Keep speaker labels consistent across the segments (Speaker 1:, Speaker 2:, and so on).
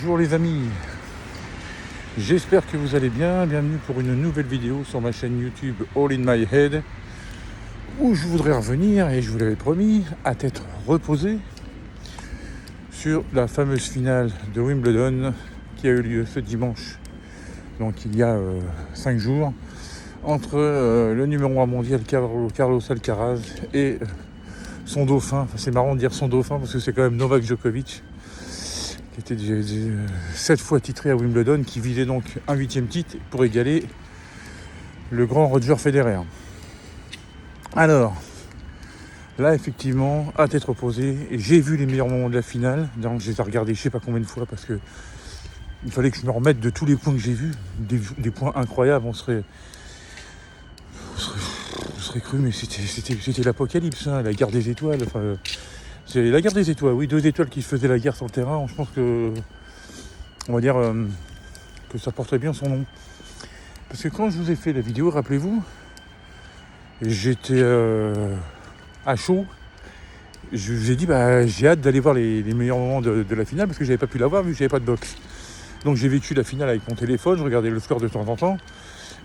Speaker 1: Bonjour les amis, j'espère que vous allez bien. Bienvenue pour une nouvelle vidéo sur ma chaîne YouTube All in My Head, où je voudrais revenir, et je vous l'avais promis, à tête reposée sur la fameuse finale de Wimbledon qui a eu lieu ce dimanche, donc il y a 5 jours, entre le numéro 1 mondial Carlos Alcaraz et son dauphin. Enfin, c'est marrant de dire son dauphin parce que c'est quand même Novak Djokovic, qui était 7 fois titré à Wimbledon, qui visait donc un 8e titre pour égaler le grand Roger Federer. Alors, là effectivement, à tête reposée, j'ai vu les meilleurs moments de la finale, donc je les ai regardés je sais pas combien de fois, parce que il fallait que je me remette de tous les points que j'ai vus, des points incroyables. On serait cru, mais c'était l'apocalypse, hein, la guerre des étoiles. Enfin, c'est la guerre des étoiles, oui, 2 étoiles qui se faisaient la guerre sur le terrain. Je pense que, on va dire que ça porterait bien son nom. Parce que quand je vous ai fait la vidéo, rappelez-vous, j'étais à chaud. Je vous ai dit, j'ai hâte d'aller voir les meilleurs moments de la finale, parce que j'avais pas pu la voir vu que j'avais pas de box. Donc j'ai vécu la finale avec mon téléphone, je regardais le score de temps en temps.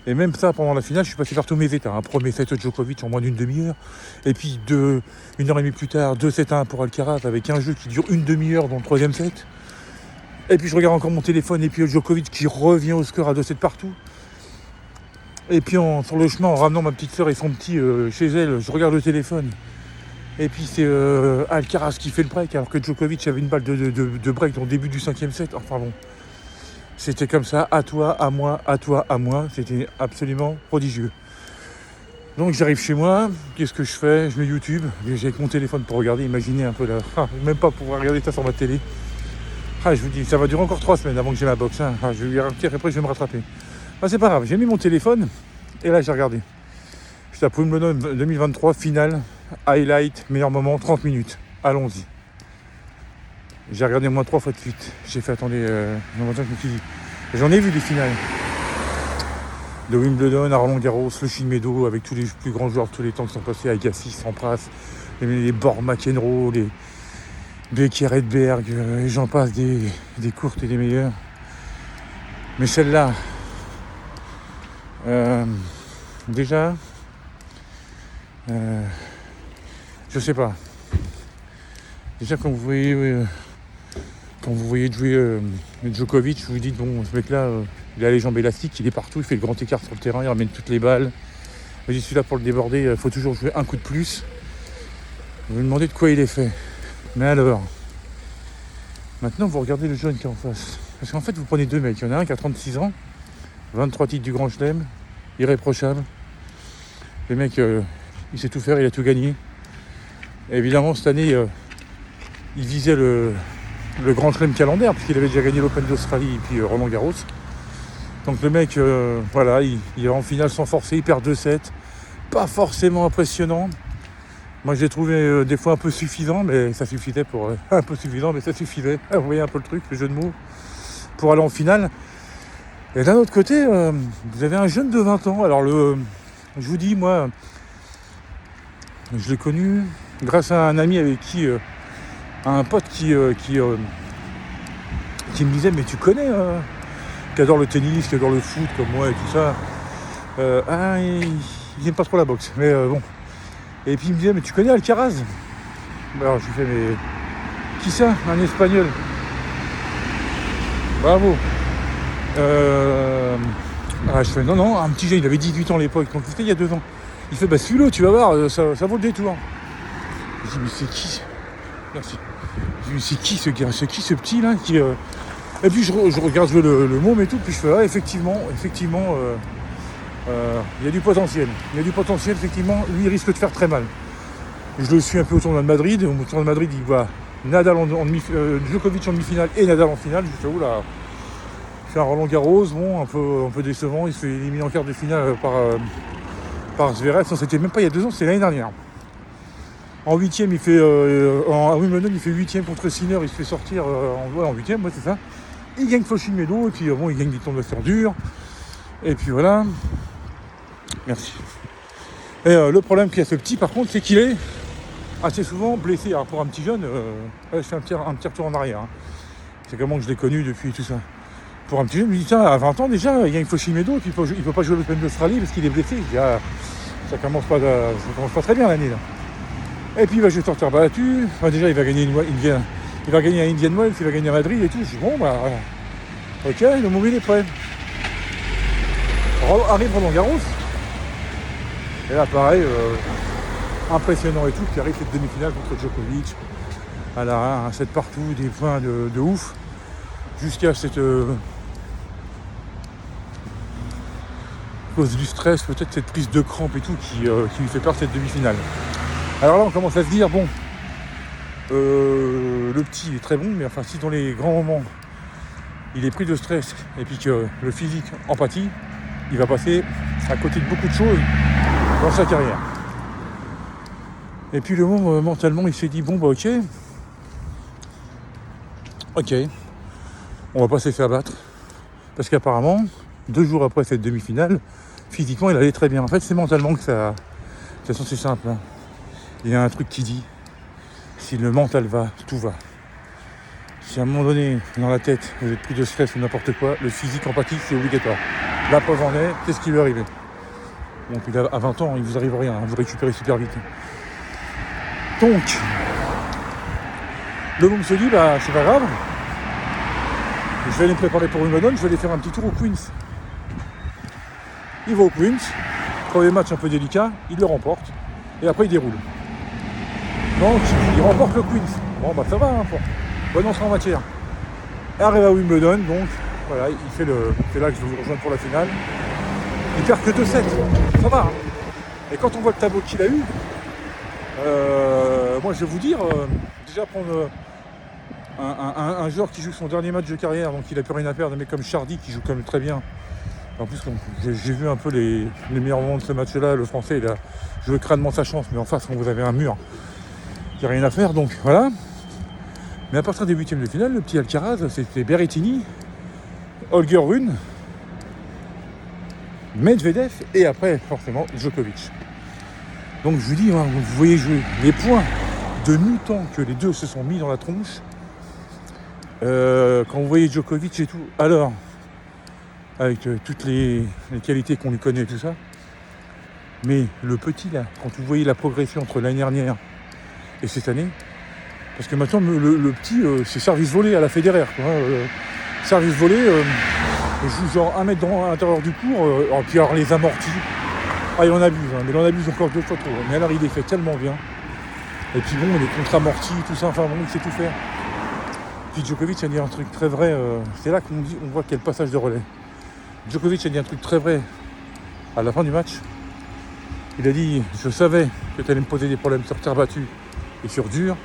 Speaker 1: Et même ça, pendant la finale, je suis passé par tous mes états. Un premier set de Djokovic en moins d'une demi-heure. Et puis 1h30 plus tard, 2-7-1 pour Alcaraz, avec un jeu qui dure une demi-heure dans le 3e set. Et puis je regarde encore mon téléphone, et puis Djokovic qui revient au score à 2-7 partout. Et puis sur le chemin, en ramenant ma petite soeur et son petit chez elle, je regarde le téléphone. Et puis c'est Alcaraz qui fait le break, alors que Djokovic avait une balle de break dans le début du 5e set. Enfin bon. C'était comme ça, à toi, à moi, à toi, à moi. C'était absolument prodigieux. Donc j'arrive chez moi, qu'est-ce que je fais? Je mets YouTube, j'ai avec mon téléphone pour regarder, imaginez un peu là. Même pas pouvoir regarder ça sur ma télé. Je vous dis, ça va durer encore 3 semaines avant que j'ai ma box. Je vais y ralentir et après je vais me rattraper. C'est pas grave, j'ai mis mon téléphone et là j'ai regardé. Je tape Wimbledon 2023, finale, highlight, meilleur moment, 30 minutes. Allons-y. J'ai regardé au moins 3 fois de suite. J'ai fait, attendez, je me suis dit, j'en ai vu des finales. De Wimbledon à Roland-Garros, le Chine-Meadow, avec tous les plus grands joueurs de tous les temps qui sont passés, Agassi, Sampras, les Borg McEnroe, les Becker, Edberg, et j'en passe, des courtes et des meilleures. Mais celle-là, déjà, je sais pas. Déjà quand vous voyez jouer Djokovic, vous vous dites, bon, ce mec-là, il a les jambes élastiques, il est partout, il fait le grand écart sur le terrain, il ramène toutes les balles. Je suis là pour le déborder, il faut toujours jouer un coup de plus. Vous me demandez de quoi il est fait. Mais alors, maintenant vous regardez le jeune qui est en face. Parce qu'en fait, vous prenez 2 mecs. Il y en a un qui a 36 ans, 23 titres du Grand Chelem, irréprochable. Le mec, il sait tout faire, il a tout gagné. Et évidemment, cette année, il visait le Grand Chelem calendaire, puisqu'il avait déjà gagné l'Open d'Australie et puis Roland Garros. Donc le mec, voilà, il est en finale sans forcer, il perd 2-7. Pas forcément impressionnant. Moi je l'ai trouvé des fois un peu suffisant, mais ça suffisait pour... un peu suffisant, mais ça suffisait. Vous voyez un peu le truc, le jeu de mots, pour aller en finale. Et d'un autre côté, vous avez un jeune de 20 ans. Alors je vous dis, moi, je l'ai connu grâce à un ami avec qui... un pote qui me disait, mais tu connais, qui adore le tennis, qui adore le foot comme moi et tout ça, il n'aime pas trop la boxe, mais bon. Et puis il me disait, mais tu connais Alcaraz? Alors je lui fais, mais qui ça? Un Espagnol. Bravo. Je fais, non, un petit jeune, il avait 18 ans à l'époque, donc c'était il y a 2 ans. Il fait, suis-le, tu vas voir, ça vaut le détour. Je dis, mais c'est qui? Merci. C'est qui ce gars? C'est qui ce petit là qui, Et puis je regarde le môme et tout, puis je fais effectivement, il y a du potentiel. Il y a du potentiel, effectivement, lui il risque de faire très mal. Je le suis un peu au tournoi de Madrid. Au tournoi de Madrid, il voit Nadal Djokovic en demi-finale et Nadal en finale. Je fais oula, il fait un Roland Garros, bon, un peu décevant, il se fait éliminer en quart de finale par Zverev. Ça, c'était même pas il y a 2 ans, c'était l'année dernière. En 8e, il fait à Wimbledon, il fait 8e contre Sinner, il se fait sortir en 8e, c'est ça. Il gagne Chine-Meadow, et puis il gagne des tournois sur dur. Et puis voilà. Merci. Et le problème qu'il y a ce petit, par contre, c'est qu'il est assez souvent blessé. Alors pour un petit jeune, je fais un petit retour en arrière. C'est comment que je l'ai connu depuis tout ça. Pour un petit jeu, je me dis, tiens, à 20 ans déjà, il y a Foshimedo, il peut pas jouer l'Open d'Australie parce qu'il est blessé. Je dis, ah, ça commence pas très bien l'année là. Et puis il va jouer sur terre battue. Enfin, déjà, il va gagner il va gagner à Indian Wells, il va gagner à Madrid et tout. Je dis, bon, bah, ok, le mobile est prêt. Arrive Roland Garros. Et là, pareil, impressionnant et tout, qui arrive cette demi-finale contre Djokovic. À la 1, 7 partout, des points de ouf. Jusqu'à cette cause du stress, peut-être cette prise de crampe et tout qui lui fait peur cette demi-finale. Alors là on commence à se dire bon, le petit est très bon, mais enfin si dans les grands moments il est pris de stress et puis que le physique empathie, il va passer à côté de beaucoup de choses dans sa carrière. Et puis le moment mentalement il s'est dit bon bah ok, on va pas se faire battre. Parce qu'apparemment, 2 jours après cette demi-finale, physiquement il allait très bien. En fait c'est mentalement que ça. De toute façon c'est simple. Hein. Il y a un truc qui dit, si le mental va, tout va. Si à un moment donné, dans la tête, vous êtes pris de stress ou n'importe quoi, le physique empathique c'est obligatoire. La preuve en est, qu'est-ce qui lui est arrivé? Donc il a, à 20 ans, il vous arrive rien, vous récupérez super vite. Donc, le monde se dit, bah c'est pas grave. Je vais aller me préparer pour Wimbledon, je vais aller faire un petit tour au Queens. Il va au Queens, premier match un peu délicat, il le remporte, et après il déroule. Donc il remporte le Queens. Bon bah ça va, hein, bonne entrée en matière. Et arrive à Wimbledon, donc voilà, c'est là que je vais vous rejoindre pour la finale. Il perd que 2-7, ça va. Hein. Et quand on voit le tableau qu'il a eu, moi je vais vous dire, déjà prendre un joueur qui joue son dernier match de carrière, donc il n'a plus rien à perdre, un mec comme Chardy qui joue quand même très bien. En plus, j'ai vu un peu les meilleurs moments de ce match-là, le français, il a joué crânement sa chance, mais en face, quand vous avez un mur, il n'y a rien à faire, donc voilà. Mais à partir des 8e de finale, le petit Alcaraz, c'était Berrettini, Holger Rune, Medvedev, et après, forcément, Djokovic. Donc je vous dis, hein, vous voyez jouer les points de mutant que les deux se sont mis dans la tronche. Quand vous voyez Djokovic et tout, alors, avec toutes les qualités qu'on lui connaît et tout ça, mais le petit là, quand vous voyez la progression entre l'année dernière et cette année, parce que maintenant le petit c'est service volé à la Federer, quoi, service volé, joue genre 1 mètre à l'intérieur du court, puis alors les amortis, il en abuse, hein, mais il en abuse encore 2 fois trop, mais alors il les fait tellement bien, et puis bon, les contre-amortis, tout ça, enfin bon, il sait tout faire. Puis Djokovic a dit un truc très vrai, c'est là qu'on voit qu'il y a le passage de relais. Djokovic a dit un truc très vrai à la fin du match. Il a dit, je savais que tu allais me poser des problèmes sur terre battue et sur dur,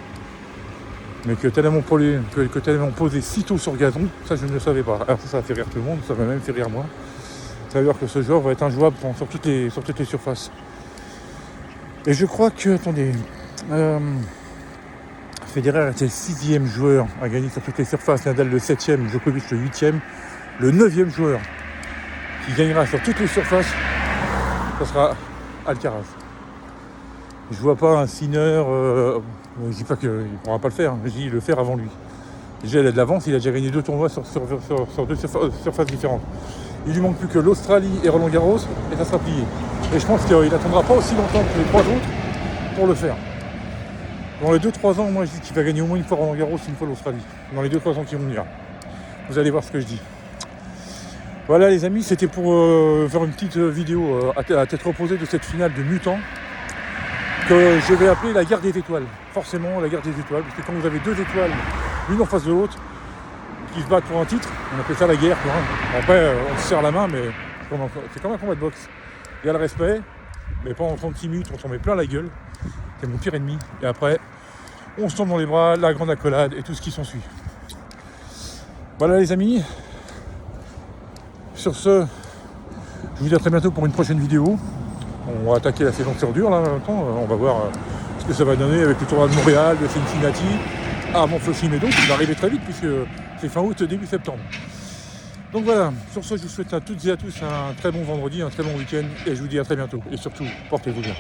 Speaker 1: mais que tu allais m'en poser si tôt sur gazon, ça je ne le savais pas. Alors ça a fait rire tout le monde, ça m'a même fait rire moi. Ça veut dire que ce joueur va être injouable sur toutes les surfaces. Et je crois que, attendez, Federer était le 6e joueur à gagner sur toutes les surfaces, Nadal le 7e, Djokovic le 8e, le 9e joueur qui gagnera sur toutes les surfaces, ce sera Alcaraz. Je vois pas un Sinner, je dis pas qu'il ne pourra pas le faire, je dis le faire avant lui. Déjà il a de l'avance, il a déjà gagné 2 tournois sur 2 surfaces différentes. Il lui manque plus que l'Australie et Roland Garros, et ça sera plié. Et je pense qu'il n'attendra pas aussi longtemps que les 3 autres pour le faire. Dans les 2-3 ans, moi je dis qu'il va gagner au moins une fois Roland Garros, une fois l'Australie. Dans les 2-3 ans qui vont venir. Vous allez voir ce que je dis. Voilà les amis, c'était pour faire une petite vidéo à tête reposée de cette finale de mutant que je vais appeler la guerre des étoiles. Forcément la guerre des étoiles, parce que quand vous avez 2 étoiles, l'une en face de l'autre, qui se battent pour un titre, on appelle ça la guerre. Quoi, hein. Après, on se serre la main, mais c'est comme un combat de boxe. Il y a le respect, mais pendant 36 minutes, on s'en met plein la gueule. C'est mon pire ennemi. Et après, on se tombe dans les bras, la grande accolade et tout ce qui s'ensuit. Voilà les amis. Sur ce, je vous dis à très bientôt pour une prochaine vidéo. On va attaquer la saison sur dur là maintenant. On va voir ce que ça va donner avec le tournoi de Montréal, de Cincinnati, à Foshimedo, qui va arriver très vite puisque c'est fin août, début septembre. Donc voilà, sur ce, je vous souhaite à toutes et à tous un très bon vendredi, un très bon week-end et je vous dis à très bientôt. Et surtout, portez-vous bien.